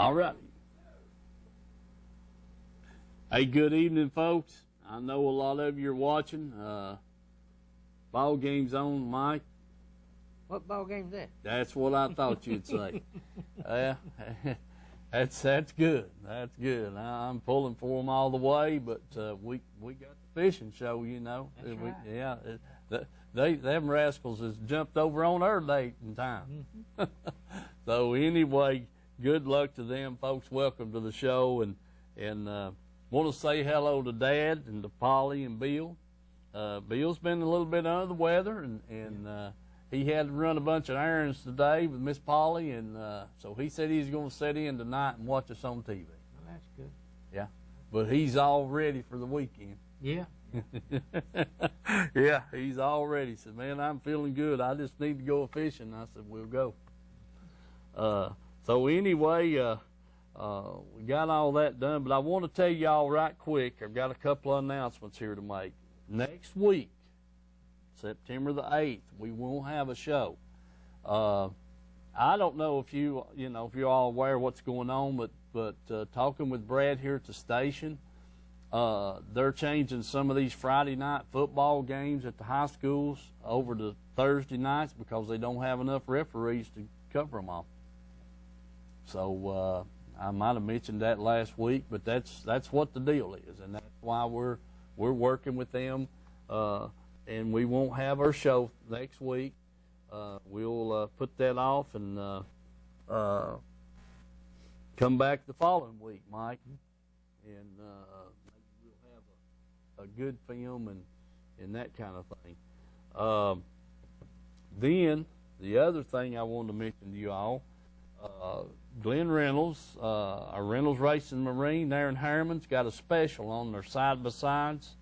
All right. Hey, good evening, folks. I know a lot of you are watching. Ball game's on, Mike. What ball game's that? That's what I thought you'd say. That's good. That's good. I'm pulling for them all the way, but we got the fishing show, you know. That's right. Yeah, them rascals has jumped over on our date in time. Mm-hmm. So anyway, good luck to them, folks. Welcome to the show, and want to say hello to Dad and to Polly and Bill. Bill's been a little bit under the weather, and he had to run a bunch of errands today with Miss Polly, and so he said he's going to sit in tonight and watch us on TV. Well, that's good. Yeah, but he's all ready for the weekend. Yeah. Yeah, he's all ready. He said, man, I'm feeling good. I just need to go fishing. I said, we'll go. So anyway, we got all that done, but I want to tell y'all right quick, I've got a couple of announcements here to make. Next week, September the 8th, we won't have a show. I don't know if you're all aware of what's going on, but talking with Brad here at the station, they're changing some of these Friday night football games at the high schools over to Thursday nights because they don't have enough referees to cover them all. So I might have mentioned that last week, but that's what the deal is, and that's why we're working with them. And we won't have our show next week. We'll put that off and come back the following week, Mike, and maybe we'll have a good film and that kind of thing. Then the other thing I wanted to mention to you all, Glenn Reynolds, our Reynolds Racing Marine there in Harriman's got a special on their side-by-sides.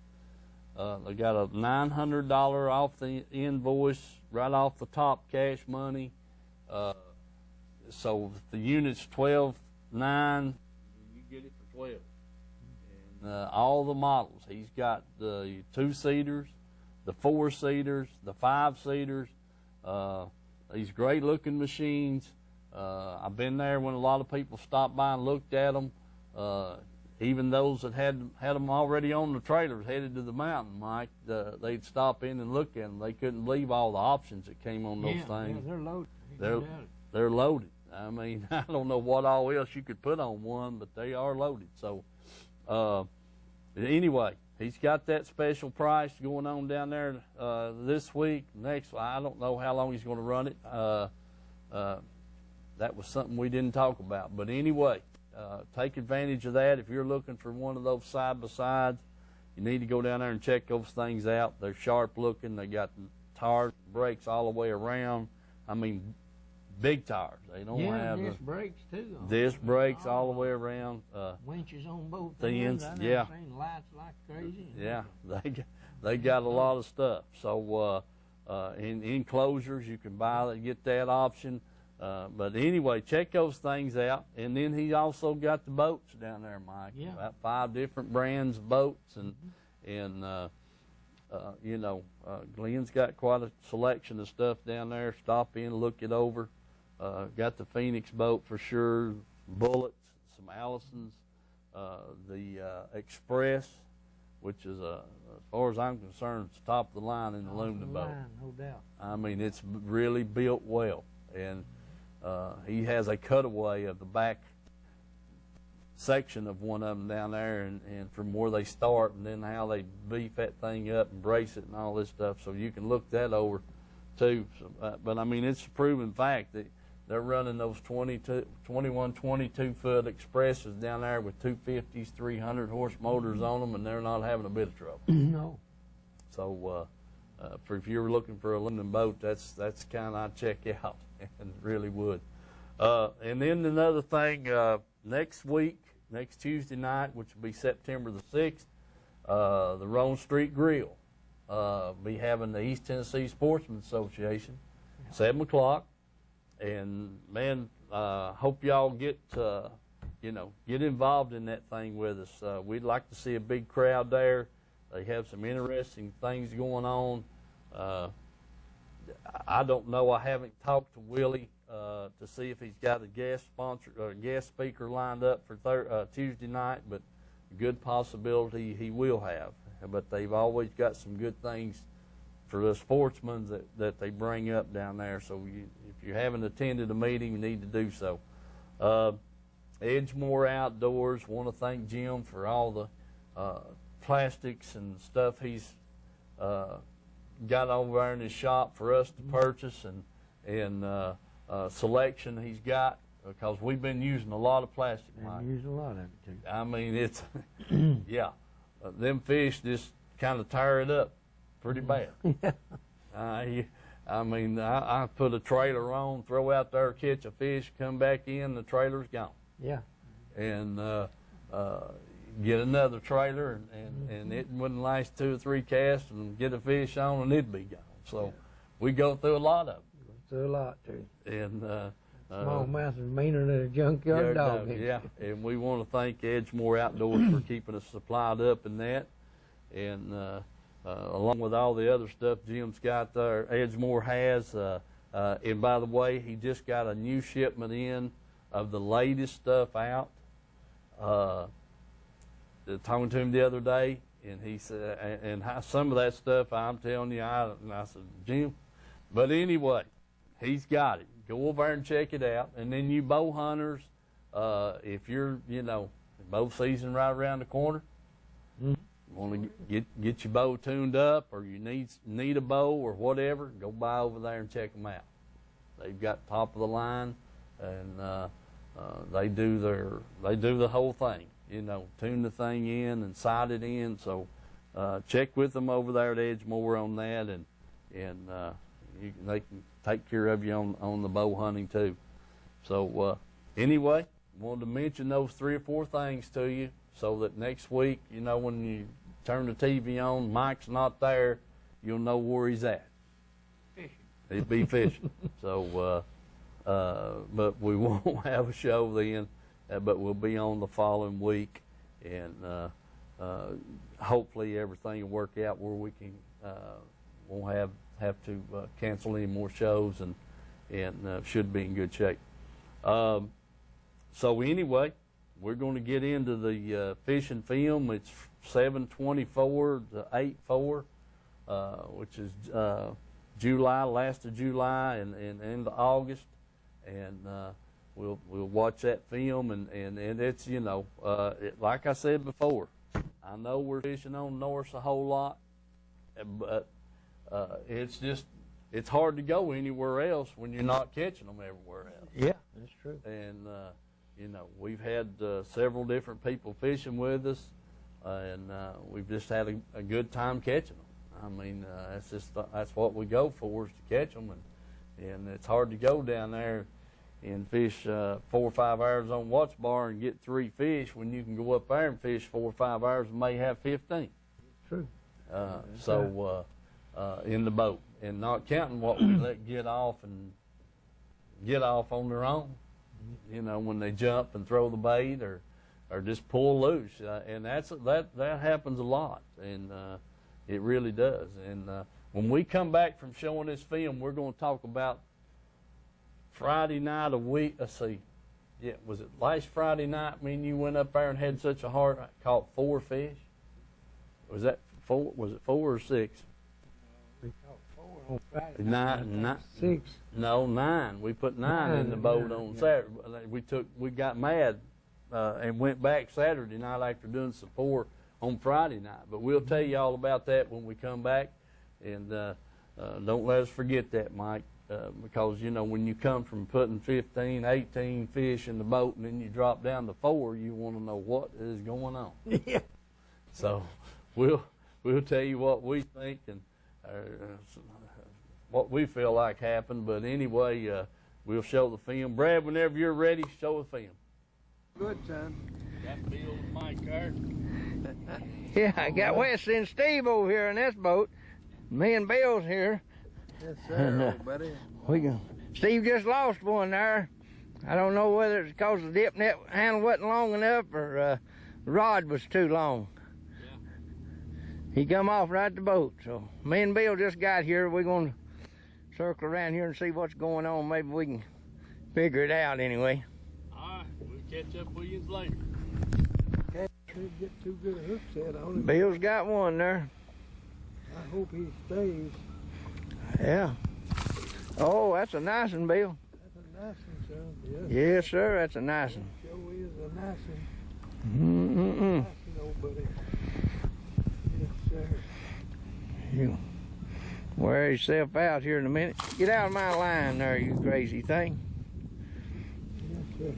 They got a $900 off the invoice, right off the top, cash money. So if the unit's $12,900, you get it for $12,000. And all the models. He's got the 2-seaters, the 4-seaters, the 5-seaters. These great-looking machines. I've been there when a lot of people stopped by and looked at them. Even those that had them already on the trailers headed to the mountain, Mike, they'd stop in and look at them. They couldn't believe all the options that came on those things. Yeah, they're loaded. They're loaded. I mean, I don't know what all else you could put on one, but they are loaded. So anyway, he's got that special price going on down there this week. Next, I don't know how long he's going to run it. That was something we didn't talk about. But anyway, take advantage of that. If you're looking for one of those side-by-sides, you need to go down there and check those things out. They're sharp-looking. They got tires, brakes all the way around. I mean, big tires. They don't have disc brakes, too. Disc brakes all the way around. Winches on both ends. I've yeah. seen lights like crazy. Yeah, they got a lot of stuff. So in enclosures, you can buy that, get that option. But anyway, check those things out. And then he also got the boats down there, Mike. Yeah. About 5 different brands of boats. And Glenn's got quite a selection of stuff down there. Stop in, look it over. Got the Phoenix boat for sure, Bullets, some Allisons, the Express, which is, as far as I'm concerned, it's top of the line in the aluminum boat. No doubt. I mean, it's really built well. And he has a cutaway of the back section of one of them down there, and from where they start, and then how they beef that thing up and brace it and all this stuff. So you can look that over too. So, but I mean, it's a proven fact that they're running those 22-foot Expresses down there with 250s, 300 horse motors on them, and they're not having a bit of trouble. No. So if you're looking for a aluminum boat, that's the kind I'd check out, and really would. And then another thing, next week, next Tuesday night, which will be September the 6th, the Roan Street Grill be having the East Tennessee Sportsman Association, 7 o'clock. And, man, hope y'all get involved in that thing with us. We'd like to see a big crowd there. They have some interesting things going on. I don't know. I haven't talked to Willie to see if he's got a guest speaker lined up for Tuesday night, but good possibility he will have. But they've always got some good things for the sportsmen that they bring up down there. So if you haven't attended a meeting, you need to do so. Edgemore Outdoors, want to thank Jim for all the plastics and stuff he's got over there in his shop for us to purchase, and selection he's got, because we've been using a lot of plastic. And use a lot of it too. I mean, it's yeah, them fish just kind of tear it up pretty bad. I mean, I put a trailer on, throw out there, catch a fish, come back in, the trailer's gone. Yeah. And get another trailer, and it wouldn't last 2 or 3 casts, and get a fish on, and it'd be gone. So we go through a lot of them. Go through a lot too. And smallmouth is meaner than a junkyard dog. Yeah, and we want to thank Edgemore Outdoors for keeping us supplied up in that. And along with all the other stuff Jim's got there, Edgemore has. And by the way, he just got a new shipment in of the latest stuff out. Talking to him the other day, and he said, and some of that stuff, I'm telling you, and I said, Jim, but anyway, he's got it. Go over there and check it out. And then you bow hunters, if you're, bow season right around the corner, you want to get your bow tuned up, or you need a bow or whatever, go by over there and check them out. They've got top of the line, and they do the whole thing. Tune the thing in and sight it in. So check with them over there at Edgemore on that, and they can take care of you on the bow hunting too. So anyway, wanted to mention those 3 or 4 things to you, so that next week, when you turn the TV on, Mike's not there, you'll know where he's at. Fishing. He'd be fishing. So, but we won't have a show then. But we'll be on the following week, and hopefully everything will work out where we can won't have to cancel any more shows, and should be in good shape. So anyway, we're going to get into the fishing film. It's 7/24 to 8/4, which is July, last of July, and into August, and We'll watch that film, and it's, like I said before, I know we're fishing on Norse a whole lot, but it's hard to go anywhere else when you're not catching them everywhere else. Yeah, that's true. And, we've had several different people fishing with us, and we've just had a good time catching them. I mean, that's what we go for, is to catch them, and it's hard to go down there and fish 4 or 5 hours on Watts Bar and get 3 fish, when you can go up there and fish 4 or 5 hours and may have 15. True. In the boat, and not counting what we let get off on their own, when they jump and throw the bait, or just pull loose, and that happens a lot, and it really does. And when we come back from showing this film, we're going to talk about Friday night a week. Let's see. Yeah, was it last Friday night? Me and you went up there and had such a hard. Caught 4 fish. Was that 4? Was it 4 or 6? We caught 4 on Friday. 9. 6. No, 9. We put 9 in the boat on Saturday. We got mad and went back Saturday night after doing some 4 on Friday night. But we'll tell you all about that when we come back, and don't let us forget that, Mike. Because, when you come from putting 15, 18 fish in the boat, and then you drop down to 4, you want to know what is going on. Yeah. So we'll tell you what we think, and what we feel like happened. But anyway, we'll show the film. Brad, whenever you're ready, show the film. Good, son. Got Bill and Mike there. Yeah, I got Wesley and Steve over here in this boat. Me and Bill's here. Yes, sir, old buddy. Steve just lost one there. I don't know whether it's because the dip net handle wasn't long enough, or the rod was too long. Yeah. He come off right the boat. So me and Bill just got here. We're going to circle around here and see what's going on. Maybe we can figure it out anyway. All right, we'll catch up with you later. Can't get too good a hook set on it. Bill's got one there. I hope he stays. Yeah. Oh, that's a nice one, Bill. That's a nice one, son. Yes. Yes, sir, that's a nice one. Sure is a nice one. Mm-mm-mm. Nice one, old buddy. Yes, sir. You wear yourself out here in a minute. Get out of my line there, you crazy thing. Yes, sir.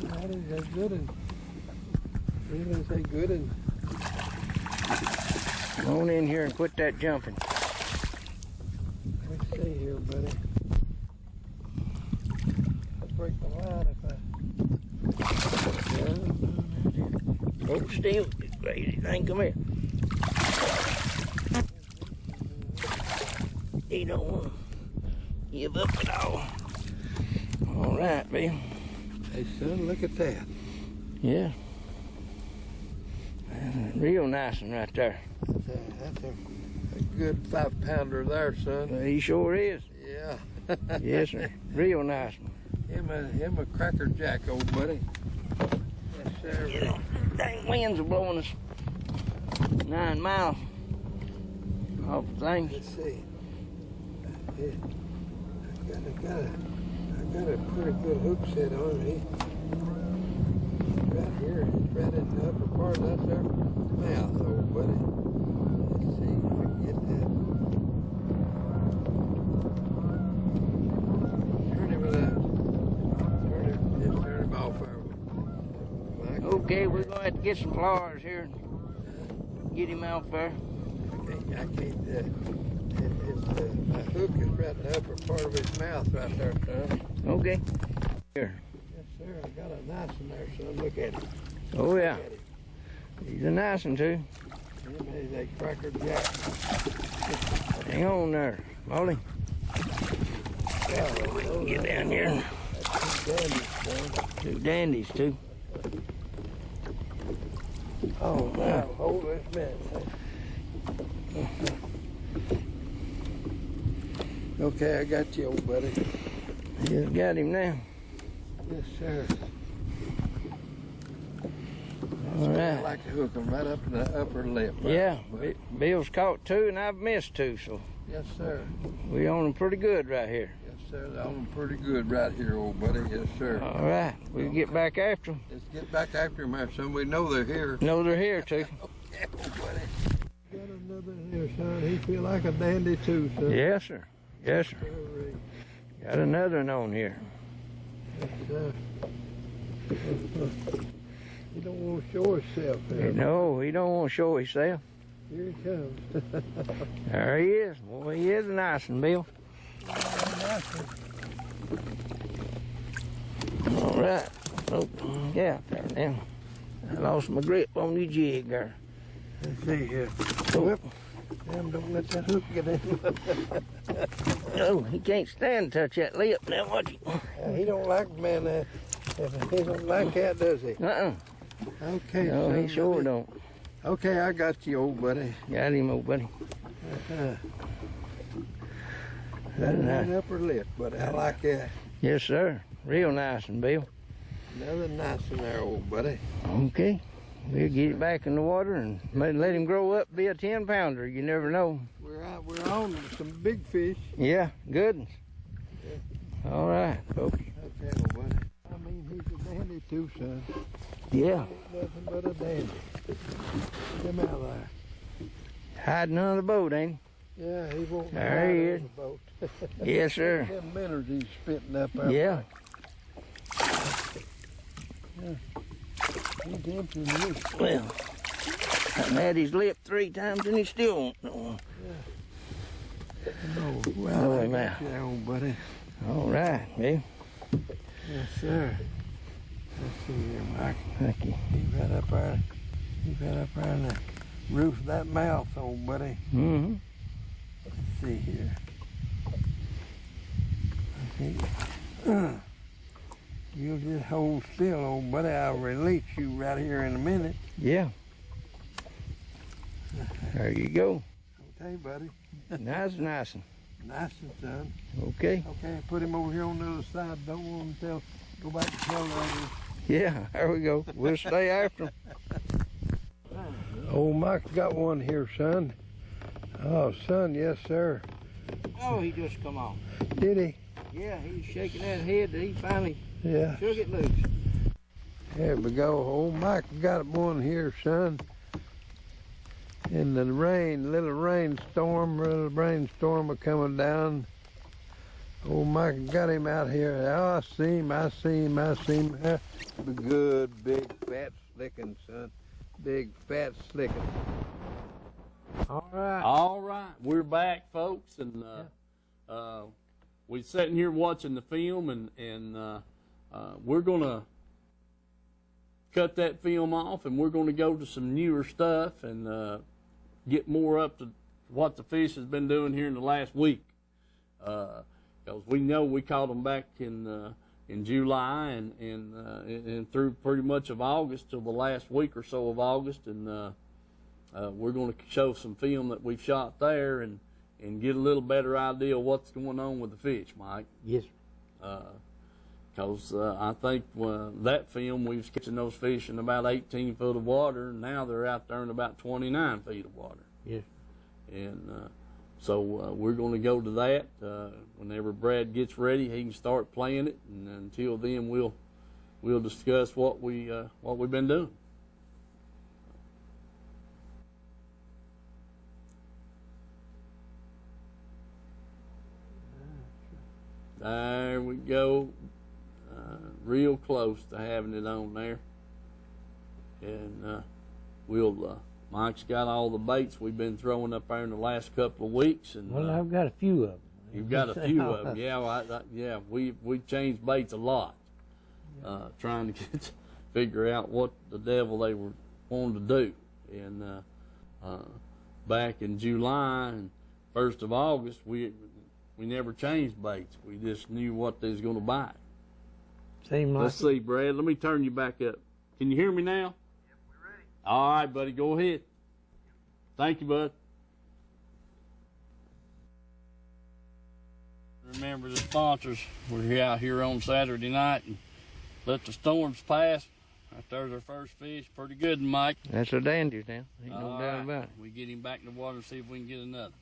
That is a good one. Really say good one. Come on in here and quit that jumping. Let's see here, buddy. I'll break the line if I... Oh, Steve, you crazy thing, come here. He don't want to give up at all. All right, Bill. Hey, son, look at that. Yeah. Real nice one right there. That's a good 5-pounder there, son. He sure is. Yeah. Yes, sir. Real nice one. Him a cracker jack, old buddy. Yes, sir. Yeah, dang winds are blowing us 9 miles off the thing. Let's see. I got a pretty good hook set on it. He's right here. He's right in the upper part of that there mouth, old buddy. Let's see if we can get that. Turn him off there. Okay, we're going to have to get some flowers here and get him out there. I can't my hook is right in the upper part of his mouth right there, son. Okay. Here. Yes, sir. I got a nice one there, son. Look at him. Oh, yeah. Look at him. He's a nice one, too. Him is a cracker jack. Hang on there, Molly. Yeah, Get down here. that's two dandies, son. 2 dandies, too. Oh, wow. Hold this minute. Okay, I got you, old buddy. You got him now. Yes, sir. All I right. like to hook them right up in the upper lip. Right? Yeah, But- Bill's caught 2 and I've missed 2, so Yes, sir. we on them pretty good right here. Yes, sir. They're on them pretty good right here, old buddy. Yes, sir. All right, we'll get back after them. Let's get back after them, son. We know they're here. No, they're here, too. Okay, old buddy. Got another here, son. He feel like a dandy, too, son. Yes, sir. Yes, sir. Hurry. Got another one on here. Yes, sir. He don't want to show himself there. No, he don't want to show himself. Here he comes. There he is. Boy, he is a nice one, Bill. All right. Oh, yeah, there now. I lost my grip on the jig there. Let's see here. Oh, Damn, don't let that hook get in. no, he can't stand to touch that lip now, watch it. He don't like, man, he don't like that, does he? Uh-uh. Okay, No, son, he sure let me- don't. Okay, I got you, old buddy. Got him, old buddy. That is an upper lip, but I like that. Yes, sir. Real nice one, Bill. Another nice one there, old buddy. Okay. We'll get it back in the water and maybe let him grow up, be a 10-pounder. You never know. We're on some big fish. Yeah, good ones. All right, folks. Okay, old buddy. I mean, he's a dandy too, son. Yeah. Ain't nothing but a dandy. Come out there. Hiding under the boat, ain't Yeah, he won't There hide he on is. the boat. he? Yes, sir. Them minnows he's spitting up there. Yeah. He's emptying you. Well, I've had his lip 3 times and he still won't know one. No, well, Holy I man. got you there, old buddy. All right, Bill. Yes, sir. Let's see here, Mike. Thank you. He's right up there. He's right up there in the roof of that mouth, old buddy. Mm-hmm. Let's see here. Let's see. You just hold still, old buddy. I'll release you right here in a minute. Yeah. There you go. Okay, buddy. Nice, nice. Nice and son. Okay. Okay, put him over here on the other side. Don't want him to go back to tell others. Yeah, there we go. We'll stay after him. Old Mike got one here, son. Oh, son, yes, sir. Oh, he just come on. Did he? Yeah, he's shaking that head that he finally Yeah. shook it loose. There we go. Old Mike got one here, son. In the rain, little rainstorm a coming down. Old Mike got him out here. Oh, I see him. Good, big, fat slicking, son. Big, fat slicking. All right. All right, we're back, folks, and we're sitting here watching the film, and we're gonna cut that film off, and we're gonna go to some newer stuff and get more up to what the fish has been doing here in the last week, because we know we caught them back in July and through pretty much of August till the last week or so of August, and we're going to show some film that we've shot there and get a little better idea of what's going on with the fish, Mike. Yes. Because I think that film, we was catching those fish in about 18 foot of water, and now they're out there in about 29 feet of water. Yes. And so we're going to go to that. Whenever Brad gets ready, he can start playing it, and until then, we'll discuss what we've been doing. There we go. Real close to having it on there. And Mike's got all the baits we've been throwing up there in the last couple of weeks. And Well, I've got a few of them. you've got a few of them. Yeah, we changed baits a lot, trying to figure out what the devil they were wanting to do. And back in July and 1st of August, we never changed baits. We just knew what they was going to bite. Seemed like Let's see, Brad. Let me turn you back up. Can you hear me now? Yep, we're ready. All right, buddy. Go ahead. Thank you, bud. Remember the sponsors. We're out here on Saturday night and let the storms pass. Right there's our first fish. Pretty good, Mike. That's a dandy now. Ain't no All doubt right. about it. We get him back in the water and see if we can get another.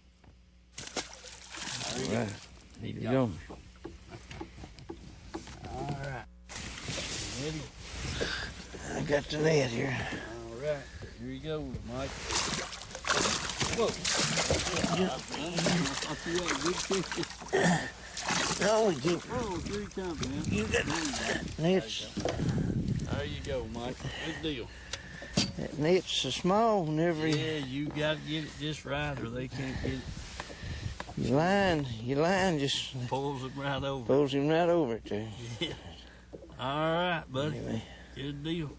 All right. Here you go. All right. Ready? I got the net here. All right. Here you go, Mike. Whoa. No, we keep. Oh, 3 times, man. You got nets. There you go, Mike. Good deal. That net's so small. Whenever Yeah, you got to get it just right, or they can't get it. your line just Pulls it right over. pulls him right over it too. Yeah. All right, buddy. Anyway, Good deal.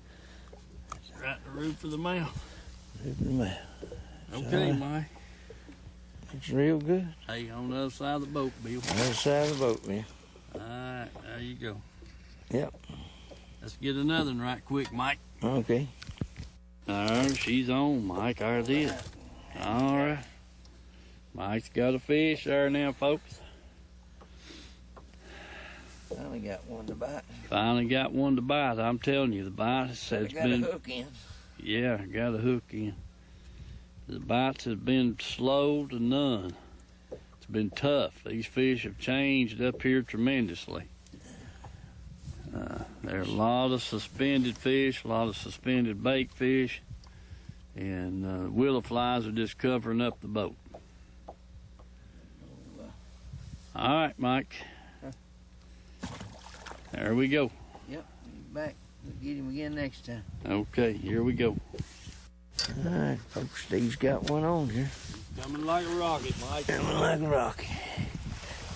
Right in the roof of the mouth. open the mouth. Okay, Mike. It's real good. Hey, on the other side of the boat, Bill. Other side of the boat, man. All right, there you go. Yep. Let's get another one right quick, Mike. Okay. There, she's on, Mike. There it is. All right. Mike's got a fish there now, folks. Finally got one to bite. Finally got one to bite. I'm telling you, the bite has I got been... a hook in. Yeah, got a hook in. The bites have been slow to none. It's been tough. These fish have changed up here tremendously. There are a lot of suspended fish, a lot of suspended bait fish, and willow flies are just covering up the boat. All right, Mike. There we go. Yep. Back. We'll get him again next time. Okay, here we go. All right, folks. Steve's got one on here. Coming like a rocket, Mike. Coming like a rock.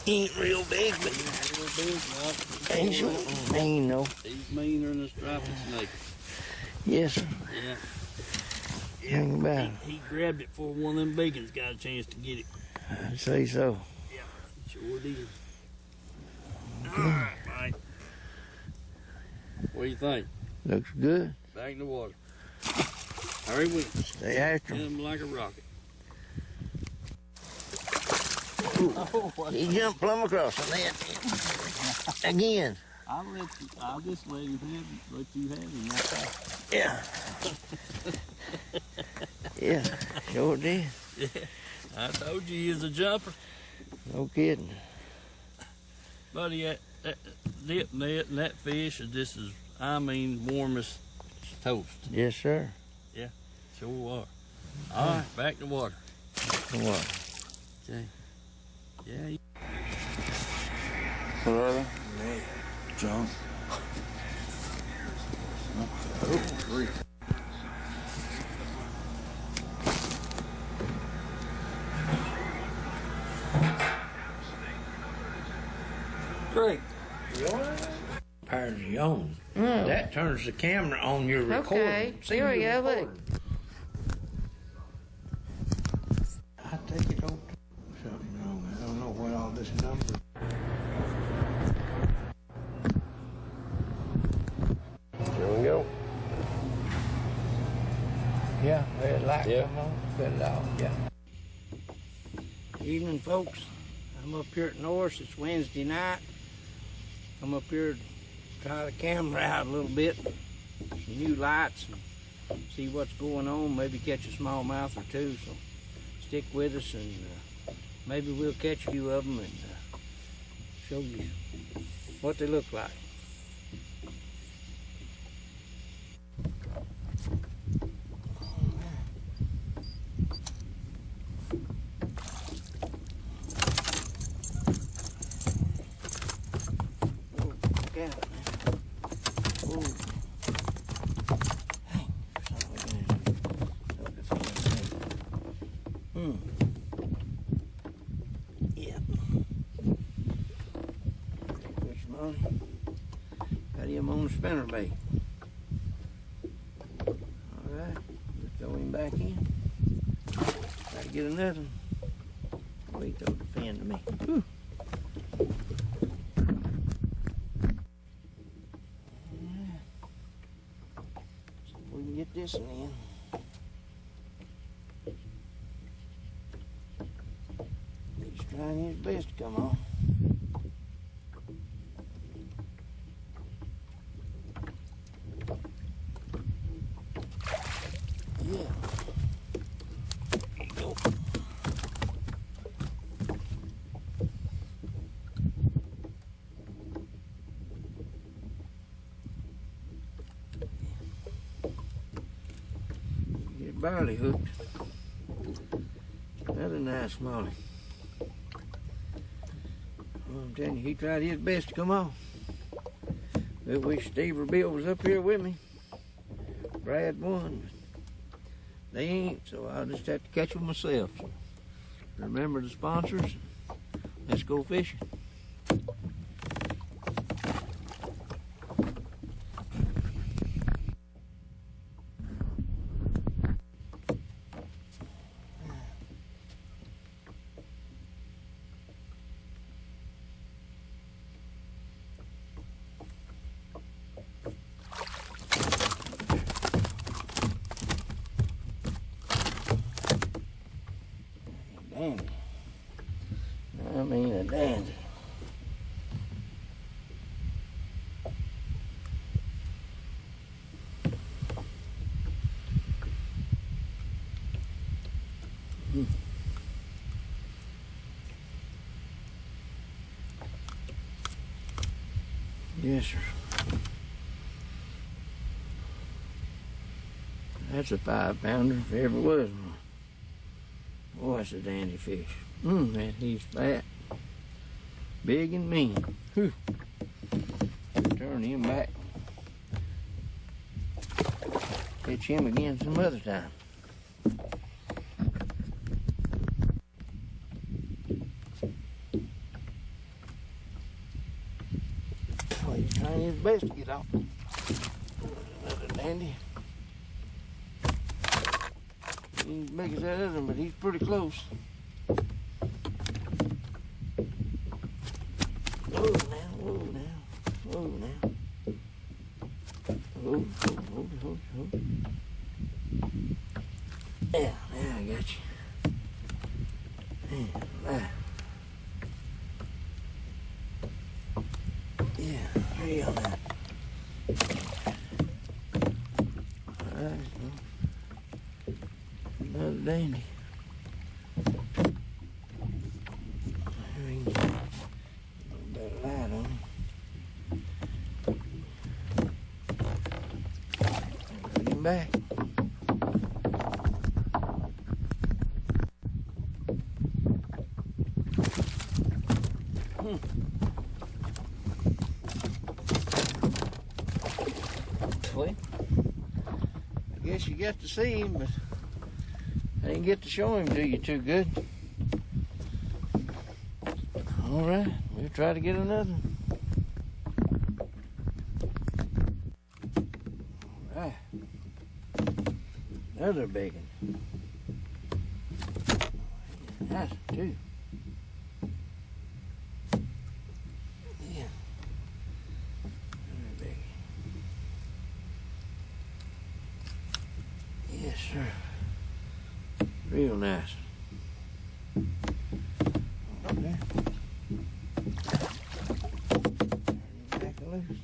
He ain't real big, but Real big, Mike. ain't so mean, though. He's meaner than a striped snake. Yes, sir. Yeah. Hang about. He grabbed it before one of them big ones got a chance to get it. I'd say so. Yeah, sure did. All right, Mike. What do you think? Looks good. Back in the water. Hurry with it. Stay after Hit him. him like a rocket. He jumped plumb across the net again. I'll just let you have him like that. Yeah. Yeah, sure did. Yeah, I told you he was a jumper. No kidding. Buddy, that dip net and that fish is just as, warm as toast. Yes, sir. Yeah, sure are. All right, back to water. What? Okay. Yeah. Brother, jump. Oh, three. Great. Powers your own. That turns the camera on your recording. Okay, See here we your go, look. recording. I take it over. Something wrong. I don't know what all this number. There we go. Yeah, red light Yeah. come on. Cut it off. Yeah. Evening, folks. I'm up here at Norris. It's Wednesday night. I'm up here to try the camera out a little bit. Some new lights and see what's going on. Maybe catch a smallmouth or two. So stick with us and maybe we'll catch a few of them and show you what they look like. Yeah. Fish money. Got him on the spinnerbait. Alright, let's throw him back in. Try to get another one. Wait till the fin to me. Whew. See if we can get this one in. He's trying his best to come on. Yeah. Go. Get barley hooked. Another nice smallie. Well, I'm telling you, he tried his best to come off. I wish Steve or Bill was up here with me. Brad won. They ain't, so I'll just have to catch them myself. So remember the sponsors. Let's go fishing. Dandy. I mean a dandy. Yes, sir. That's a 5-pounder if there ever was one. Boy, that's a dandy fish. Man, he's fat, big and mean. Whew. Turn him back. Catch him again some other time. Oh, he's trying his best to get off. Another dandy. He ain't as big as that other one, but he's pretty close. Whoa now, whoa now, whoa now. Whoa, whoa. Yeah, now I got you. Man, reel now. Alright, another dandy. There we go. A little bit of light on him. Bring him back. Well, I guess you got to see him, but I didn't get to show him to you too good. All right, we'll try to get another one. All right, another big one. Nice one too. Yeah, another big one. Yes, sir. Real nice. Okay. Turn him back loose.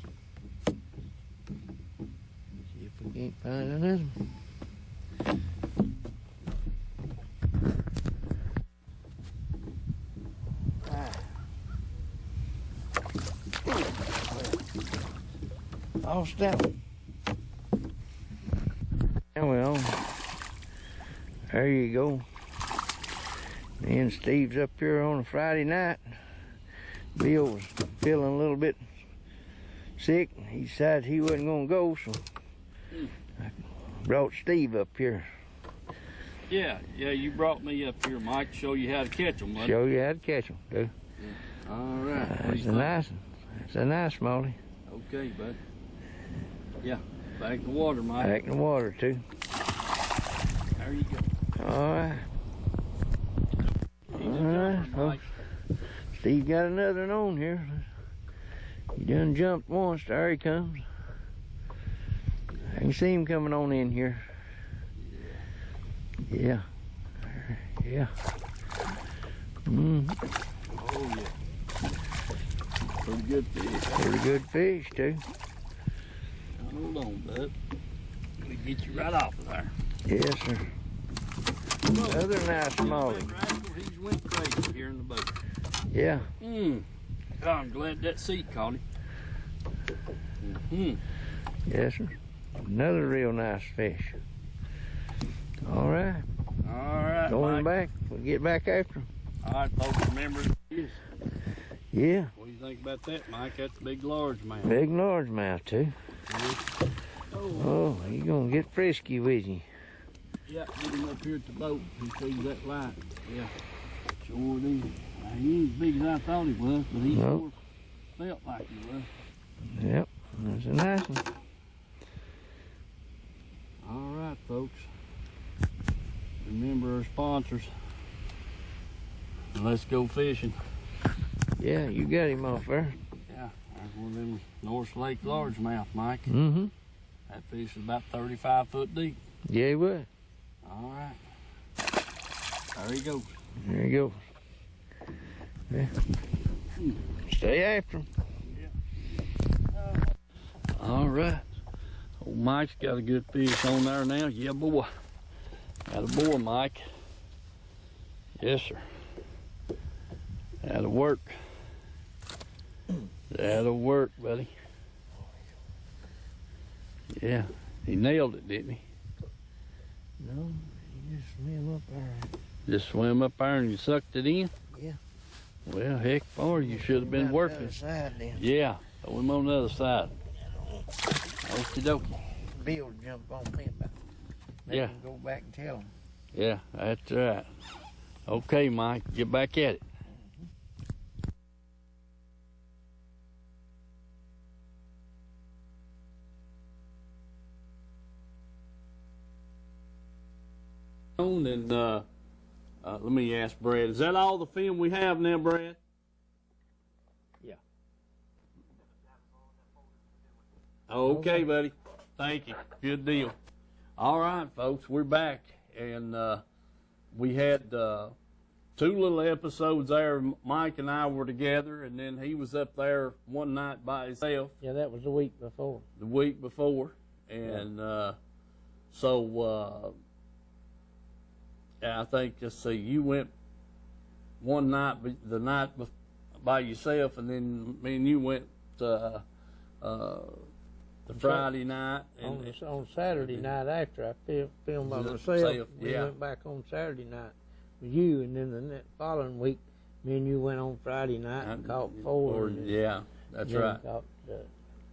See if we can't find another one. Lost that one. Well, there you go. Me and Steve's up here on a Friday night. Bill was feeling a little bit sick. He decided he wasn't going to go, so I brought Steve up here. Yeah, you brought me up here, Mike, to show you how to catch them. Show you how to catch them, too. Yeah. All right. That's a nice one. That's a nice Molly. Okay, bud. Yeah, back in the water, Mike. Back in the water, too. There you go. All right. He's a jumper, Mike. Steve got another one on here. He done jumped once. There he comes. I can see him coming on in here. Yeah. Yeah. Oh, yeah. Pretty good fish. Pretty good fish, too. Hold on, bud. Let me get you right off of there. Yes, sir. Another nice smallie. He's went crazy here in the boat. Yeah. God, I'm glad that seat caught him. Yes, sir. Another real nice fish. All right. All right, Going Mike. back. We'll get back after him. All right, folks, remember this. Yeah. What do you think about that, Mike? That's a big largemouth. Big largemouth, too. Oh, he's going to get frisky with you. Yeah, get him up here at the boat. He sees that light. Yeah, sure did. He ain't as big as I thought he was, but he sure felt like he was. Yep, that's a nice one. All right, folks. Remember our sponsors. Let's go fishing. Yeah, you got him off there. Yeah, there's one of them North Lake largemouth, Mike. Mm-hmm. That fish is about 35 foot deep. Yeah, he was. All right. There he goes. There you go. Yeah. Stay after him. All right. Old Mike's got a good fish on there now. Yeah, boy. Got a boy, Mike. Yes, sir. That'll work. That'll work, buddy. Yeah. He nailed it, didn't he? No, he just swam up there. Just swam up there and you sucked it in? Yeah. Well, heck, for you should have been working. The other side, then. Yeah. Throw him on the other side. Okie dokie. Bill jumped on me about. Make Yeah. him go back and tell him. Yeah, that's right. Okay, Mike, get back at it. And let me ask Brad, is that all the film we have now, Brad? Yeah. Okay, buddy. Thank you. Good deal. All right, folks, we're back, and we had two little episodes there. Mike and I were together, and then he was up there one night by himself. Yeah, that was the week before. The week before, and I think, let's see, you went one night, the night by yourself, and then me and you went the Friday night. And on Saturday night after I filmed by myself, we yeah. went back on Saturday night with you, and then the following week, me and you went on Friday night and caught 4. Yeah, that's right. Caught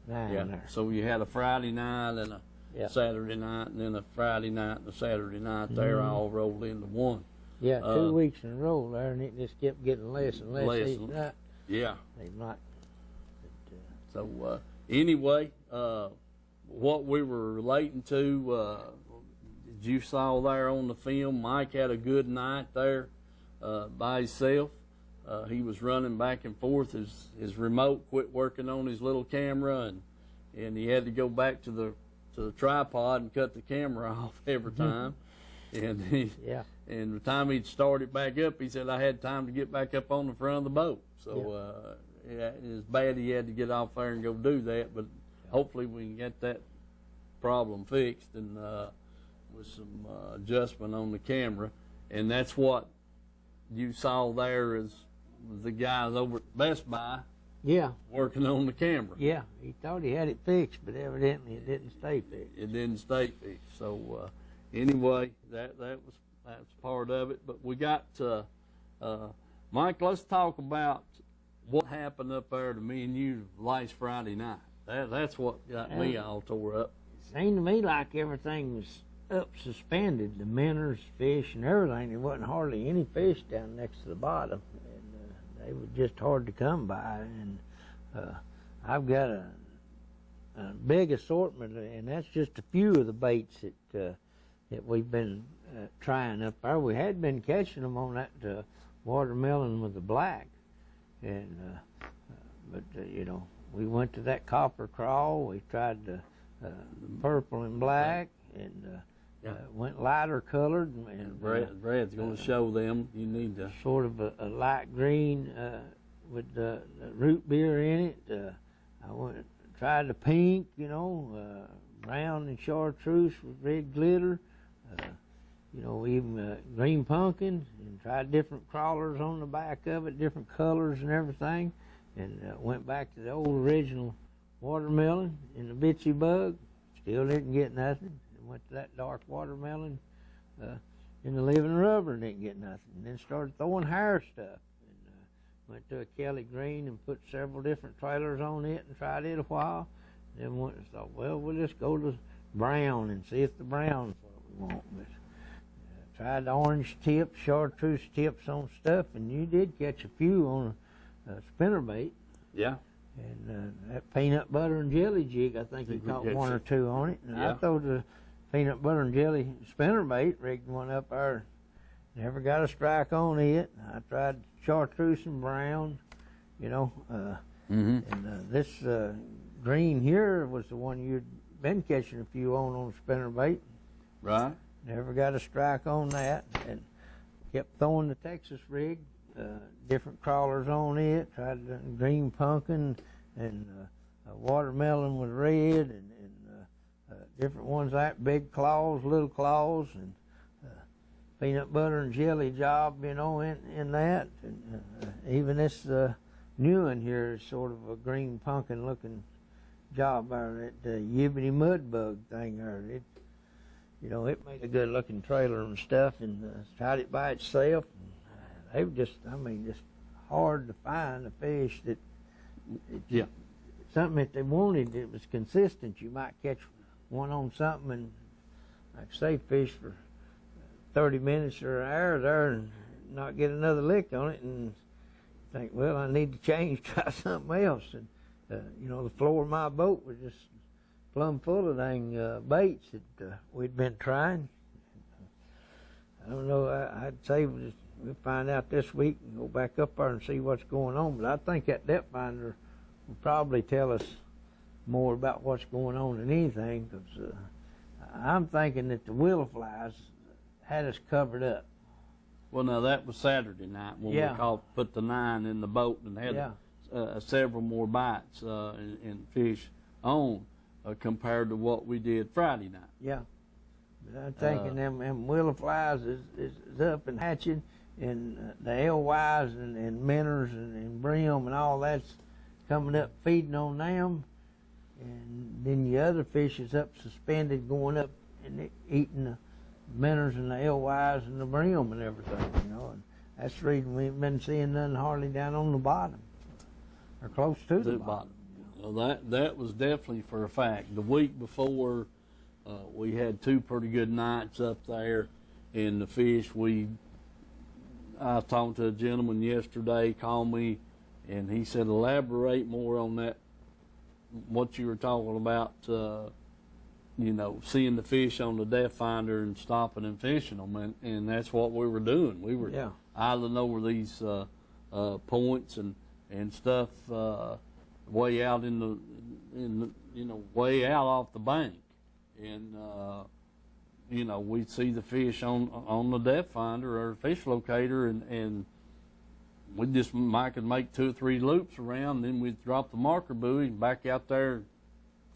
9 there. So you had a Friday night and a Saturday night, and then a Friday night and a Saturday night there, all rolled into one. Yeah, 2 weeks in a row there, and it just kept getting less and less each night. Yeah. Seemed like. So anyway, what we were relating to, you saw there on the film, Mike had a good night there by himself. He was running back and forth. His remote quit working on his little camera, and he had to go back to the tripod and cut the camera off every time. And and the time he'd start it back up, he said, I had time to get back up on the front of the boat. So it's bad he had to get off there and go do that, but hopefully we can get that problem fixed and with some adjustment on the camera. And that's what you saw there is the guys over at Best Buy working on the camera. Yeah, he thought he had it fixed, but evidently it didn't stay fixed. It didn't stay fixed. So anyway, that's part of it. But we got Mike. Let's talk about what happened up there to me and you last Friday night. That's what got me all tore up. It seemed to me like everything was up suspended. The minnows, fish, and everything. There wasn't hardly any fish down next to the bottom. And they were just hard to come by. And I've got a big assortment, and that's just a few of the baits that we've been trying up there. We had been catching them on that watermelon with the black, and but we went to that copper crawl. We tried the purple and black, and went lighter colored. And Brad's going to show them. You need to sort of a light green with the root beer in it. I tried the pink, brown and chartreuse with red glitter. Even green pumpkin, and tried different crawlers on the back of it, different colors and everything, and went back to the old original watermelon and the bitsy bug. Still didn't get nothing. Went to that dark watermelon in the living rubber and didn't get nothing. And then started throwing hair stuff. And went to a Kelly green and put several different trailers on it and tried it a while. Then went and thought, well, we'll just go to brown and see if the brown's what we want. But tried the orange tips, chartreuse tips on stuff, and you did catch a few on a spinnerbait. Yeah. And that peanut butter and jelly jig, I think you caught one or two on it. And I threw the peanut butter and jelly spinnerbait, rigged one up there. Never got a strike on it. I tried chartreuse and brown, And this green here was the one you'd been catching a few on spinnerbait. Right. Never got a strike on that, and kept throwing the Texas rig, different crawlers on it. Tried the green pumpkin and watermelon with red, and different ones like big claws, little claws, and peanut butter and jelly job, in that. And even this new one here is sort of a green pumpkin looking job there. That yibbity mud bug thing there. It made a good looking trailer and stuff, and tried it by itself. They were just hard to find a fish that, something that they wanted that was consistent. You might catch one on something and, like say, fish for 30 minutes or an hour there and not get another lick on it, and think, well, I need to change, try something else. And, the floor of my boat was just plumb full of dang baits that we'd been trying. I don't know, I'd say we'll find out this week and go back up there and see what's going on. But I think that depth finder will probably tell us more about what's going on than anything, because I'm thinking that the willow flies had us covered up. Well, no, that was Saturday night when Yeah. we put the 9 in the boat and had several more bites and fish on compared to what we did Friday night. Yeah. But I'm thinking them willow flies is up and hatching, and the alewives and minnows and brim and all that's coming up feeding on them, and then the other fish is up suspended going up and eating the minnows and the alewives and the brim and everything, you know. And that's the reason we ain't been seeing nothing hardly down on the bottom or close to the bottom. Well, that was definitely for a fact. The week before, we had 2 pretty good nights up there, and the fish I talked to a gentleman yesterday, called me, and he said, elaborate more on that, what you were talking about, you know, seeing the fish on the depth finder and stopping and fishing them, and that's what we were doing. We were idling over these points and stuff way out way out off the bank, and you know, we'd see the fish on the depth finder or fish locator, and we just might could make 2 or 3 loops around, then we'd drop the marker buoy and back out there,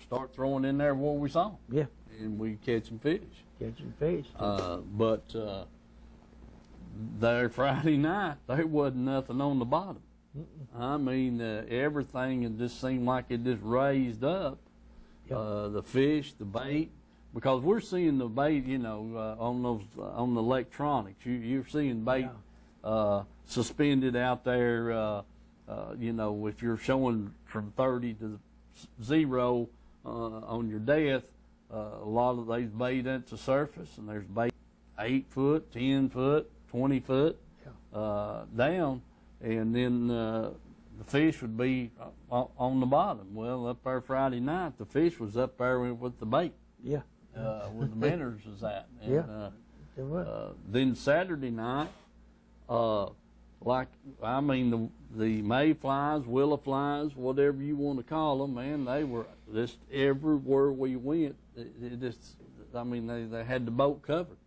start throwing in there where we saw them. Yeah. And we catching fish. Catching fish. But there Friday night, there wasn't nothing on the bottom. I mean, everything, it just seemed like it just raised up. The fish, the bait, because we're seeing the bait, you know, on the electronics. You're seeing bait suspended out there. You know, if you're showing from 30 to 0 on your depth, a lot of these bait at the surface, and there's bait 8 foot, 10 foot, 20 foot down, and then the fish would be on the bottom. Well, up there Friday night, the fish was up there with the bait. Yeah. Where the minnows was at. And, then Saturday night, the mayflies, willow flies, whatever you want to call them, man, they were just everywhere we went. They had the boat covered.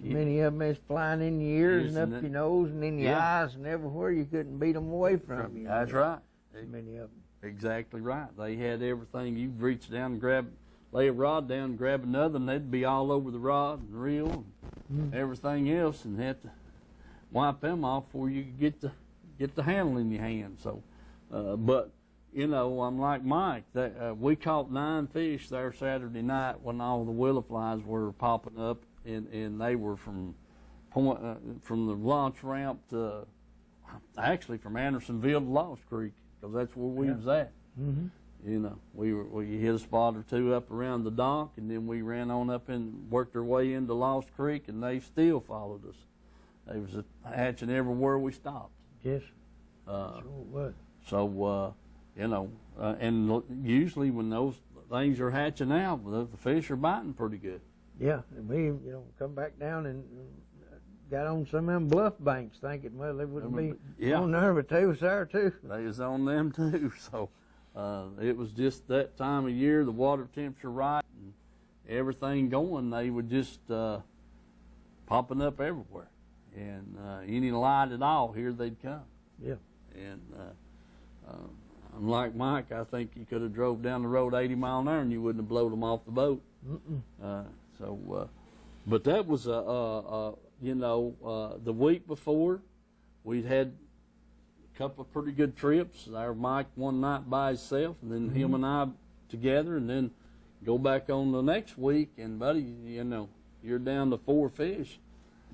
Many of them is flying in your ears and up your nose and in your eyes and everywhere. You couldn't beat them away from you. That's right. Many of them. Exactly right. They had everything. You'd reach down and lay a rod down and grab another, and they'd be all over the rod and reel and everything else, and have to wipe them off before you could get the handle in your hand. So, but you know, I'm like Mike. We caught 9 fish there Saturday night when all the willow flies were popping up, and they were from the launch ramp to actually from Andersonville to Lost Creek, because that's where we was at. You know, we hit a spot or 2 up around the dock, and then we ran on up and worked our way into Lost Creek, and they still followed us. They was hatching everywhere we stopped. Yes. Sure was. So, you know, and usually when those things are hatching out, the fish are biting pretty good. Yeah, and we, you know, come back down and got on some of them bluff banks thinking, well, they wouldn't be on there, but they was there too. They was on them too. So it was just that time of year, the water temperature right, and everything going. They were just popping up everywhere. And any light at all, here they'd come. Yeah. And unlike Mike, I think you could have drove down the road 80 miles an hour and you wouldn't have blown them off the boat. But that was you know, the week before, we'd had a couple of pretty good trips. Our Mike one night by himself, and then him and I together, and then go back on the next week, and buddy, you know, you're down to 4 fish.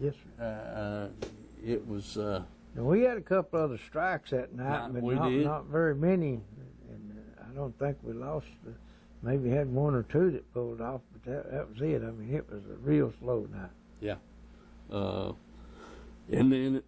Yes, sir. It was. We had a couple other strikes that night, but not very many, and I don't think we lost. Maybe had 1 or 2 that pulled off, but that was it. I mean, it was a real slow night. Yeah. And then,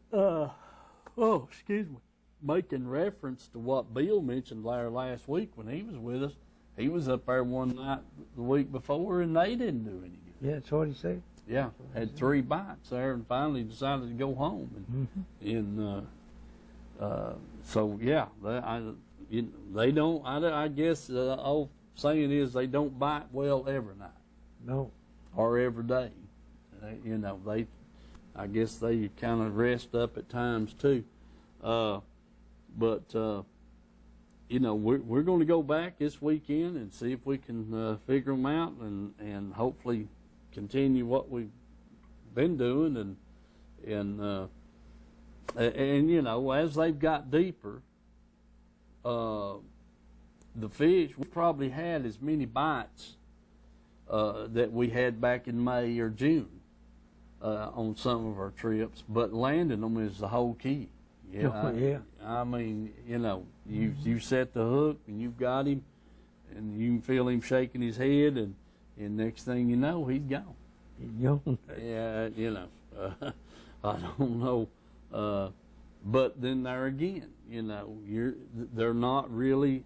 excuse me, making reference to what Bill mentioned there last week when he was with us, he was up there one night the week before, and they didn't do any good. Yeah, that's what he said. Yeah, had 3 bites there, and finally decided to go home. And so yeah, they don't. I guess the old saying is they don't bite well every night. No. Or every day. You know, I guess they kind of rest up at times too. But you know, we're going to go back this weekend and see if we can figure them out and hopefully continue what we've been doing and you know, as they've got deeper, the fish, we probably had as many bites that we had back in May or June on some of our trips, but landing them is the whole key. Yeah, I mean, you know, you set the hook and you've got him, and you can feel him shaking his head, and next thing you know, he's gone. He's gone. Yeah, you know, I don't know, but then there again, you know, they're not really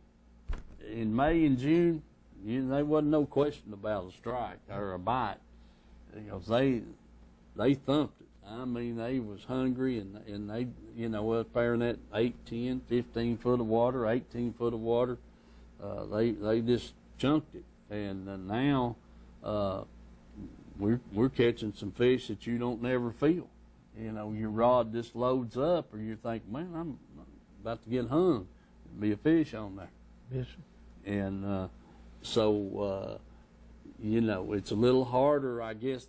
in May and June. There wasn't no question about a strike or a bite, because they thumped it. I mean, they was hungry, and they, you know, up there in that 8, 10, 15 foot of water, 18 foot of water, they just chunked it. And now we're catching some fish that you don't never feel. You know, your rod just loads up, or you think, man, I'm about to get hung. There'll be a fish on there. Yes. And so, you know, it's a little harder, I guess,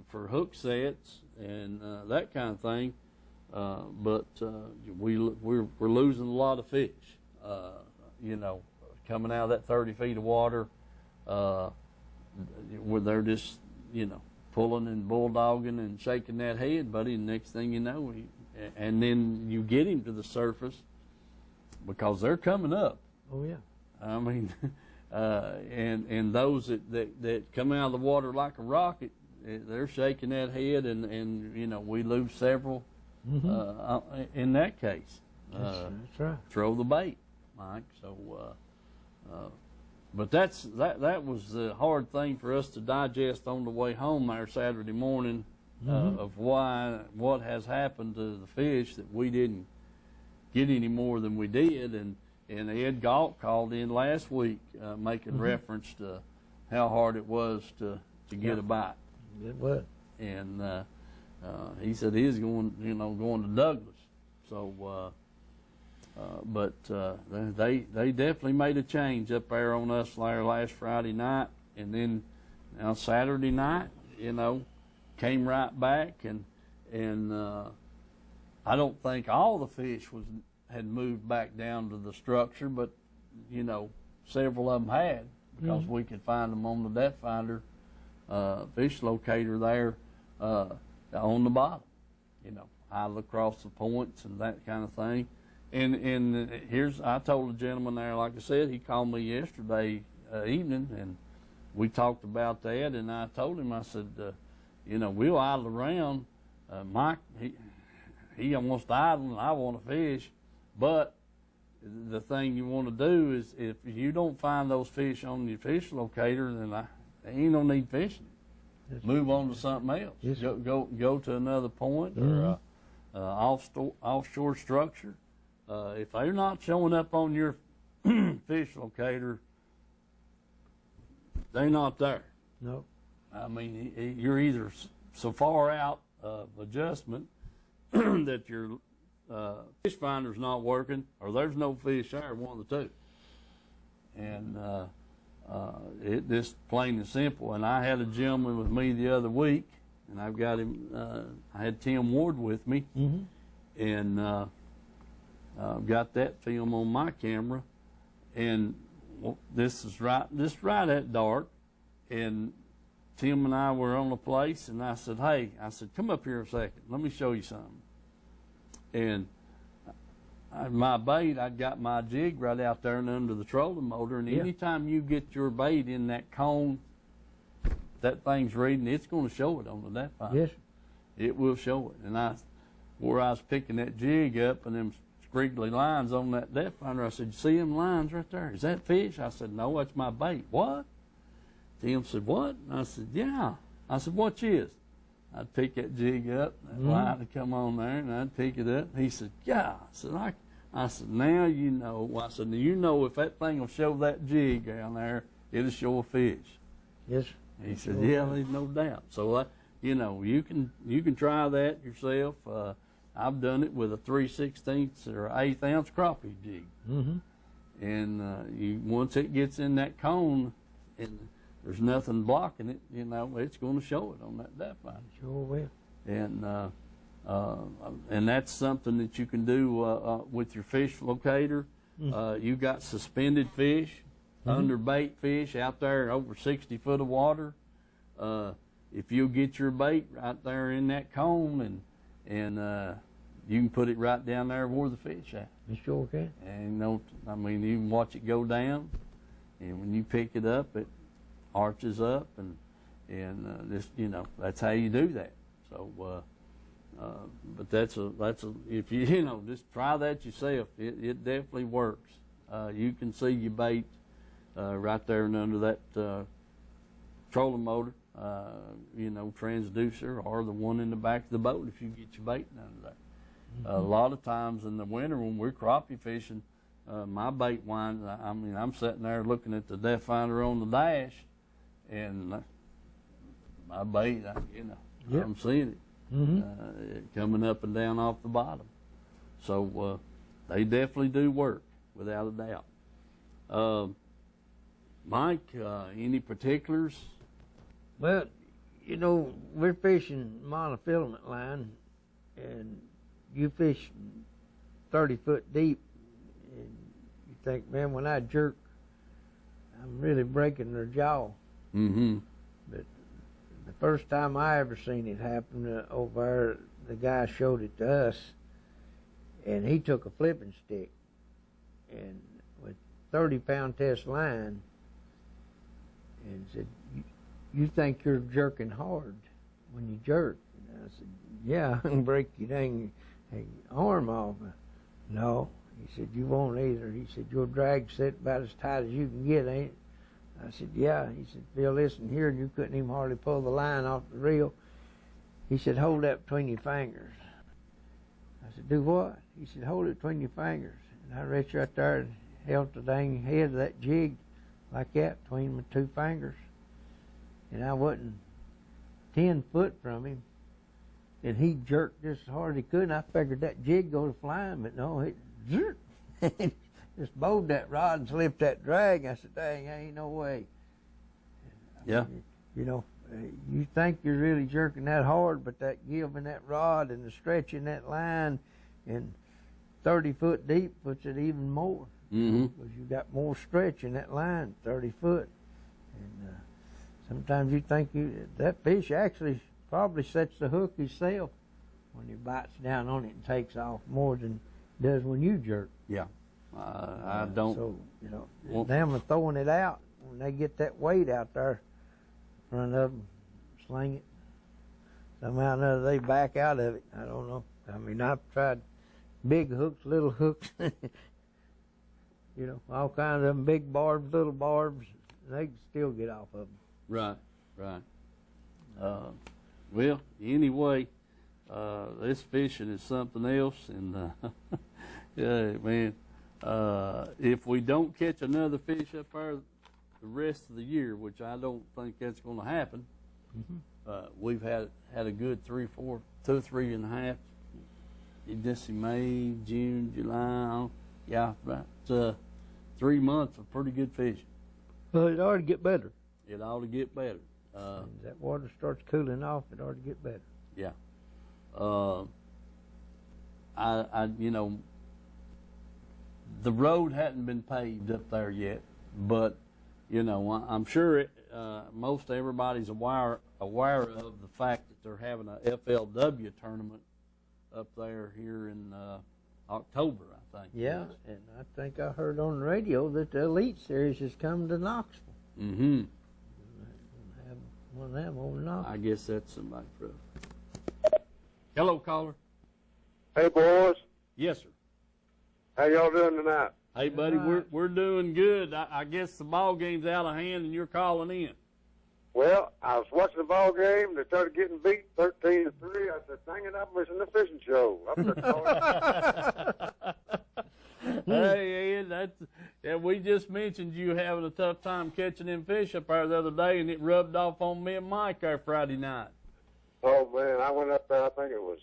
for hook sets and that kind of thing. But we're losing a lot of fish. You know, coming out of that 30 feet of water, where they're just, you know, pulling and bulldogging and shaking that head, buddy. And next thing you know, and then you get him to the surface because they're coming up. Oh yeah. I mean, and those that come out of the water like a rocket, they're shaking that head, and you know, we lose several in that case. That's right. Throw the bait, Mike. So, but that was the hard thing for us to digest on the way home there Saturday morning, of what has happened to the fish, that we didn't get any more than we did, and Ed Galt called in last week making reference to how hard it was to get a bite. It was. And he said he's going to Douglas. So, but they definitely made a change up there on us there last Friday night, and then now Saturday night, you know, came right back, and I don't think all the fish had moved back down to the structure, but you know, several of them had, because we could find them on the depth finder fish locator there on the bottom, you know, idle across the points and that kind of thing. And I told the gentleman there, like I said, he called me yesterday evening, and we talked about that, and I told him, I said, you know, we'll idle around. Mike, he wants to idle, and I want to fish, but the thing you want to do is, if you don't find those fish on your fish locator, then there ain't no need fishing. Yes. Move on to something else. Yes. Go to another point or offshore structure. If they're not showing up on your fish locator, they're not there. No. I mean, you're either so far out of adjustment that your fish finder's not working, or there's no fish there, one of the two. And it just plain and simple. And I had a gentleman with me the other week, and I've got him. I had Tim Ward with me, and I've got that film on my camera. And this is right at dark, and Tim and I were on a place, and I said, "Hey," I said, "come up here a second. Let me show you something." And my bait, I got my jig right out there and under the trolling motor, and anytime you get your bait in that cone, that thing's reading, it's going to show it on the depth finder. Yes. It will show it. And where I was picking that jig up and them squiggly lines on that depth finder, I said, "You see them lines right there? Is that fish?" I said, "No, that's my bait." "What?" Tim said, "What?" And I said, "Yeah." I said, "What is?" I'd pick that jig up, that line would come on there, and I'd pick it up. He said, "Yeah." I said, "Now you know." I said, "Now you know if that thing will show that jig down there, it'll show a fish." Yes. He said, "Yeah, there's no doubt." So you know, you can try that yourself. I've done it with a 3/16 or 1/8 ounce crappie jig. Mm-hmm. And once it gets in that cone and there's nothing blocking it, you know, it's going to show it on that depth finder. Sure will. And that's something that you can do with your fish locator. You got suspended fish, under bait fish out there over 60 foot of water. If you get your bait right there in that cone, and you can put it right down there where the fish at. You sure can. And you can watch it go down, and when you pick it up, it arches up, and this, you know, that's how you do that. So, but that's a if you know, just try that yourself. It definitely works. You can see your bait right there and under that trolling motor, you know, transducer, or the one in the back of the boat if you get your bait under there. A lot of times in the winter when we're crappie fishing, my bait winds, I'm sitting there looking at the depth finder on the dash, and my bait, I'm seeing it coming up and down off the bottom. So they definitely do work, without a doubt. Mike, any particulars? Well, you know, we're fishing monofilament line, and you fish 30 foot deep, and you think, man, when I jerk, I'm really breaking their jaw. Mm-hmm. But the first time I ever seen it happen over there, the guy showed it to us, and he took a flipping stick, and with 30-pound test line, and said, you think you're jerking hard when you jerk? And I said, yeah, I can break your dang arm off. No. He said, you won't either. He said, your drag's set about as tight as you can get, ain't it? I said, yeah. He said, Phil, listen here, and you couldn't even hardly pull the line off the reel. He said, hold that between your fingers. I said, do what? He said, hold it between your fingers. And I reached right there and held the dang head of that jig like that between my two fingers. And I wasn't 10 foot from him. And he jerked just as hard as he could, and I figured that jig go to flying, but no, it just bowed that rod and slipped that drag. I said, dang, ain't no way. Yeah. You know, you think you're really jerking that hard, but that give in that rod and the stretch in that line and 30 foot deep puts it even more. Mm-hmm. Because you got more stretch in that line, 30 foot. And sometimes you think that fish actually probably sets the hook himself when he bites down on it and takes off more than it does when you jerk. Yeah. I don't. So, you know, them are throwing it out. When they get that weight out there in front of them, sling it. Somehow or another they back out of it. I don't know. I mean, I've tried big hooks, little hooks, you know, all kinds of them, big barbs, little barbs. They can still get off of them. Right, right. Well, anyway, this fishing is something else, and yeah, man, if we don't catch another fish up there the rest of the year, which I don't think that's going to happen, we've had a good 3 or 3.5. This in May, June, July, yeah, about 3 months of pretty good fishing. Well, it ought to get better. It ought to get better. As that water starts cooling off, it ought to get better. Yeah. You know, the road hadn't been paved up there yet, but, you know, I'm sure most everybody's aware of the fact that they're having a FLW tournament up there here in October, I think. Yeah, and I think I heard on the radio that the Elite Series has come to Knoxville. Mm-hmm. Have one of them over Knoxville. I guess that's somebody for us. Hello, caller. Hey, boys. Yes, sir. How y'all doing tonight? Hey, buddy, right. we're doing good. I guess the ball game's out of hand, and you're calling in. Well, I was watching the ball game. They started getting beat 13-3. I said, dang it, I'm missing the fishing show. I'm just calling. Hey, Ed, we just mentioned you having a tough time catching them fish up there the other day, and it rubbed off on me and Mike there Friday night. Oh, man, I went up there, I think it was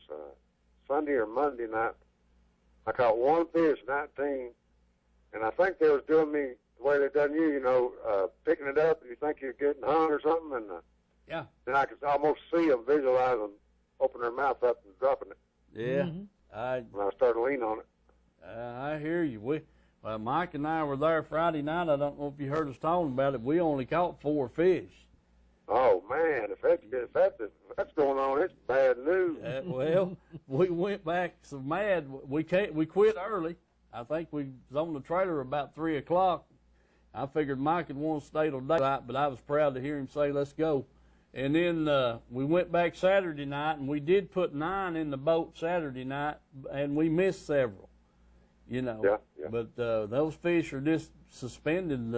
Sunday or Monday night. I caught one fish, 19, and I think they was doing me the way they done you, picking it up, and you think you're getting hung or something, and Yeah. then I could almost see them, visualize them, open their mouth up and dropping it. Yeah. When I started to lean on it. I hear you. Mike and I were there Friday night. I don't know if you heard us talking about it. We only caught 4 fish. Oh, man, if that's going on, it's bad news. Well, we went back so mad. We quit early. I think we was on the trailer about 3 o'clock. I figured Mike had wanted to stay till daylight, but I was proud to hear him say, let's go. And then we went back Saturday night, and we did put 9 in the boat Saturday night, and we missed several, Yeah. But those fish are just suspended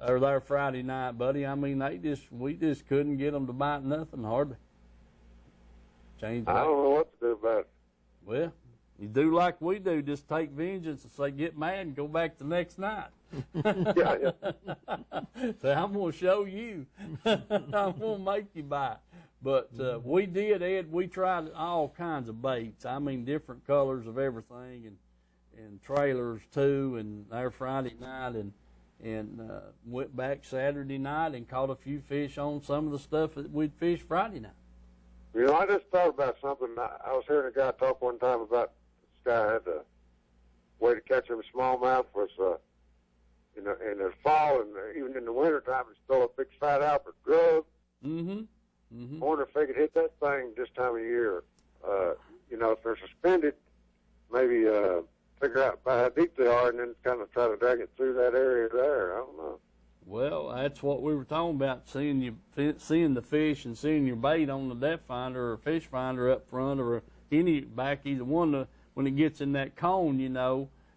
or there Friday night, buddy. I mean, we just couldn't get them to bite nothing hardly. I don't know what to do about it. Well, you do like we do, just take vengeance and say get mad and go back the next night. Yeah. Say, I'm going to show you. I'm going to make you bite. But we did, Ed, we tried all kinds of baits. I mean, different colors of everything and trailers too, and there Friday night and went back Saturday night and caught a few fish on some of the stuff that we'd fished Friday night. I just thought about something. I was hearing a guy talk one time about this guy had a way to catch him smallmouth was, in the fall and even in the wintertime, he'd throw a big fat Albert grub. Mm-hmm. Mm-hmm. I wonder if they could hit that thing this time of year. If they're suspended, maybe figure out how deep they are and then kind of try to drag it through that area there. I don't know. Well, that's what we were talking about, seeing the fish and seeing your bait on the depth finder or fish finder up front or either one. When it gets in that cone,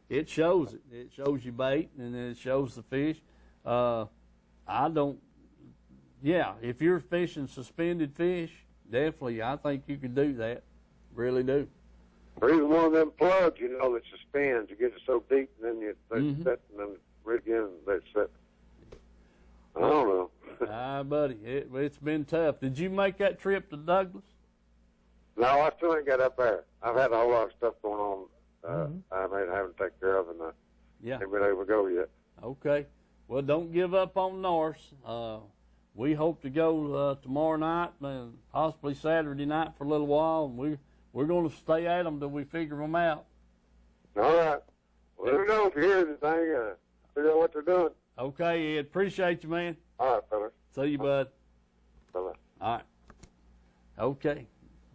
it shows it. It shows you bait and then it shows the fish. If you're fishing suspended fish, definitely I think you could do that. Really do. Or even one of them plugs, that suspends. You get it so deep and then they set and then right again they set. I don't know. Buddy, it's been tough. Did you make that trip to Douglas? No, I still ain't got up there. I've had a whole lot of stuff going on. I may have to take care of, and ain't been able to go yet. Okay. Well, don't give up on Norse. We hope to go tomorrow night and possibly Saturday night for a little while, and we're going to stay at them till we figure them out. All right. Well, let me know if you hear anything. Figure out what they're doing. Okay, Ed. Appreciate you, man. All right, fella. See you, bud. Bye-bye. All right. Okay.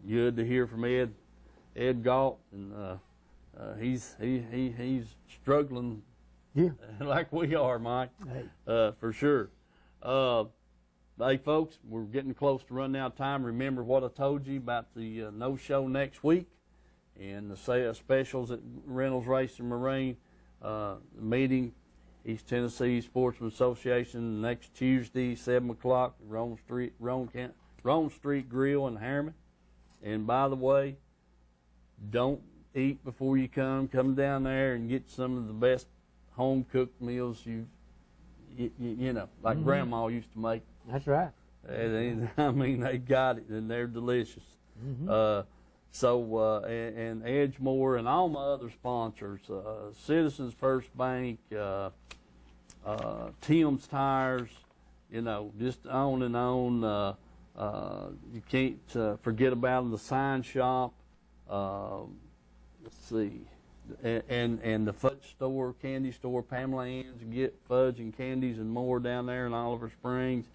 Good to hear from Ed Galt, and he's struggling, like we are, Mike, for sure. Hey, folks, we're getting close to running out of time. Remember what I told you about the no-show next week and the specials at Reynolds Racing Marine meeting, East Tennessee Sportsman Association, next Tuesday, 7 o'clock, Rome Street Grill in Harriman. And by the way, don't eat before you come. Come down there and get some of the best home-cooked meals like Grandma used to make. That's right. And they got it, and they're delicious. And Edgemore and all my other sponsors, Citizens First Bank, Tim's Tires, just on and on. You can't forget about the sign shop. Let's see, and the fudge store, candy store, Pamela Ann's, and get fudge and candies and more down there in Oliver Springs.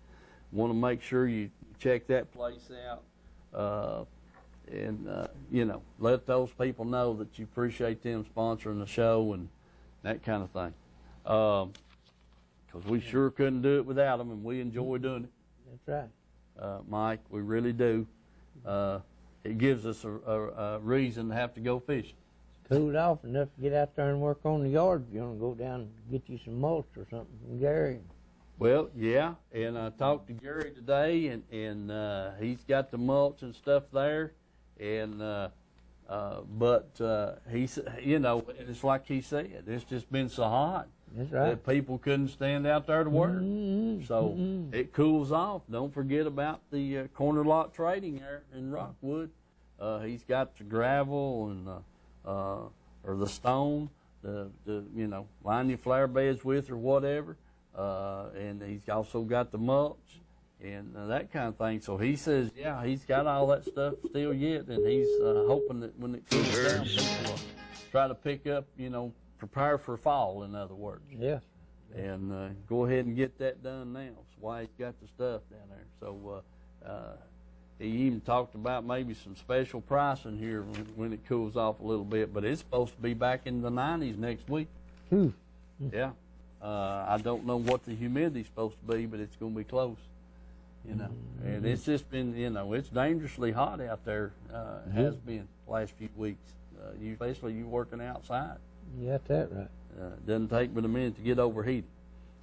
Want to make sure you check that place out, and let those people know that you appreciate them sponsoring the show and that kind of thing. Because we sure couldn't do it without them, and we enjoy doing it. That's right. Mike, we really do. It gives us a reason to have to go fishing. Cooled off enough to get out there and work on the yard. If you want to go down and get you some mulch or something from Gary. Well, yeah, and I talked to Gary today, and he's got the mulch and stuff there, and but he said, and it's like he said, it's just been so hot. That's right. that people couldn't stand out there to work. Mm-hmm. So it cools off. Don't forget about the corner lot trading there in Rockwood. He's got the gravel and or the stone to line your flower beds with or whatever. And he's also got the mulch and that kind of thing. So he says, yeah, he's got all that stuff still yet, and he's hoping that when it cools down, people will try to pick up, prepare for fall, in other words. Yeah. And go ahead and get that done now. That's why he's got the stuff down there. So he even talked about maybe some special pricing here when it cools off a little bit, but it's supposed to be back in the 90s next week. Yeah. I don't know what the humidity's supposed to be, but it's going to be close. And it's just been, it's dangerously hot out there. It has been the last few weeks. Especially you working outside. You got that right. Doesn't take but a minute to get overheated.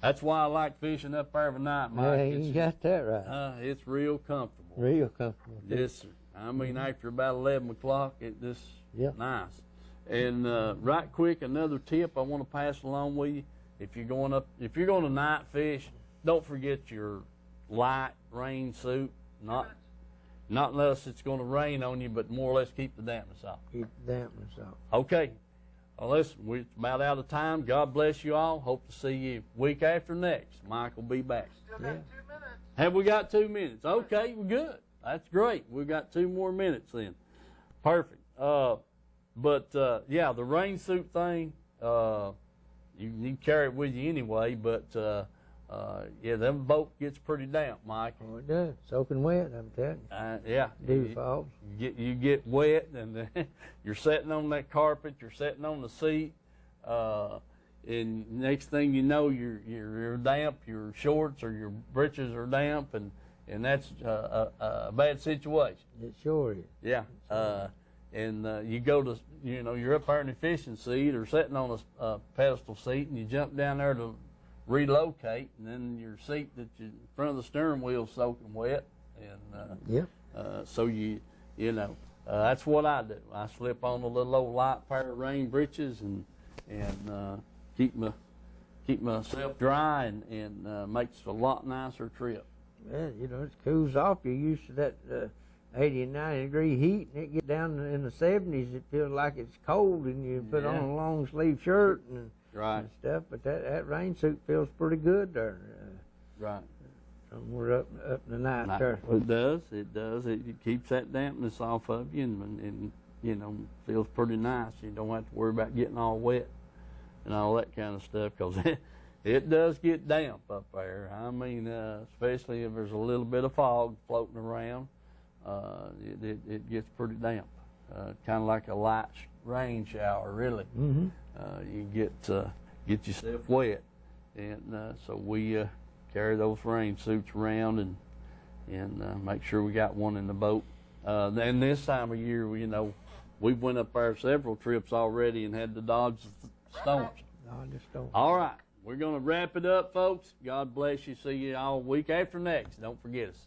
That's why I like fishing up there every night, Mike. Yeah, you got that right. It's real comfortable. Real comfortable. Yes, sir. I mean, after about 11 o'clock, it's just nice. And right quick, another tip I want to pass along with you: if you're going to night fish, don't forget your light rain suit. Not unless it's going to rain on you, but more or less keep the dampness off. Keep the dampness off. Okay. Well, listen, we're about out of time. God bless you all. Hope to see you week after next. Mike will be back. Still got 2 minutes. Have we got 2 minutes? Okay, we're good. That's great. We've got 2 more minutes then. Perfect. But the rain suit thing, you need to carry it with you anyway, but them boat gets pretty damp, Mike. Oh, it does. Soaking wet, I'm telling you. Yeah. Dew falls. You get wet, and you're sitting on that carpet, you're sitting on the seat, and next thing you know, you're damp, your shorts or your breeches are damp, and that's a bad situation. It sure is. Yeah. And you go to, you're up there in the fishing seat or sitting on a pedestal seat, and you jump down there to relocate, and then your seat that you in front of the steering wheel is soaking wet, and so that's what I do. I slip on a little old light pair of rain breeches and keep myself dry and makes a lot nicer trip. Well, it cools off. You're used to that 80 and 90 degree heat, and it gets down in the 70s. It feels like it's cold, and you put on a long sleeve shirt and stuff. But that rain suit feels pretty good there. Right. We're up in the night there. It does. It keeps that dampness off of you, and feels pretty nice. You don't have to worry about getting all wet and all that kind of stuff, because it does get damp up there. I mean, especially if there's a little bit of fog floating around, it gets pretty damp. Kind of like a light rain shower, really. Mm-hmm. You get yourself wet, and so we carry those rain suits around and make sure we got one in the boat. And this time of year, we've went up there several trips already and had to dodge the storms. All right, we're going to wrap it up, folks. God bless you. See you all week after next. Don't forget us.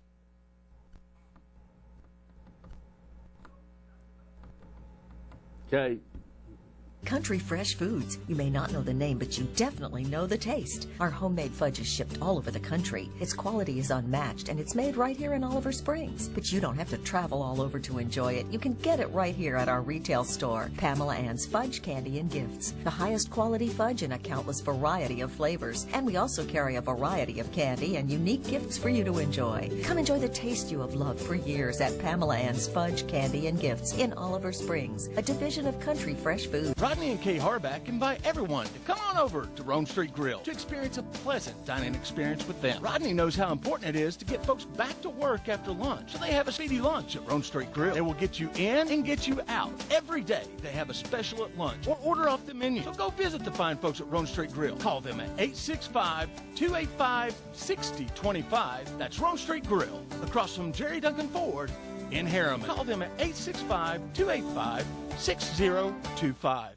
Okay. Country Fresh Foods. You may not know the name, but you definitely know the taste. Our homemade fudge is shipped all over the country. Its quality is unmatched, and it's made right here in Oliver Springs. But you don't have to travel all over to enjoy it. You can get it right here at our retail store, Pamela Ann's Fudge, Candy, and Gifts. The highest quality fudge in a countless variety of flavors. And we also carry a variety of candy and unique gifts for you to enjoy. Come enjoy the taste you have loved for years at Pamela Ann's Fudge, Candy, and Gifts in Oliver Springs, a division of Country Fresh Foods. Rodney and Kay Harback invite everyone to come on over to Rome Street Grill to experience a pleasant dining experience with them. Rodney knows how important it is to get folks back to work after lunch, so they have a speedy lunch at Rome Street Grill. They will get you in and get you out. Every day they have a special at lunch or order off the menu. So go visit the fine folks at Rome Street Grill. Call them at 865-285-6025. That's Rome Street Grill, across from Jerry Duncan Ford in Harriman. Call them at 865-285-6025.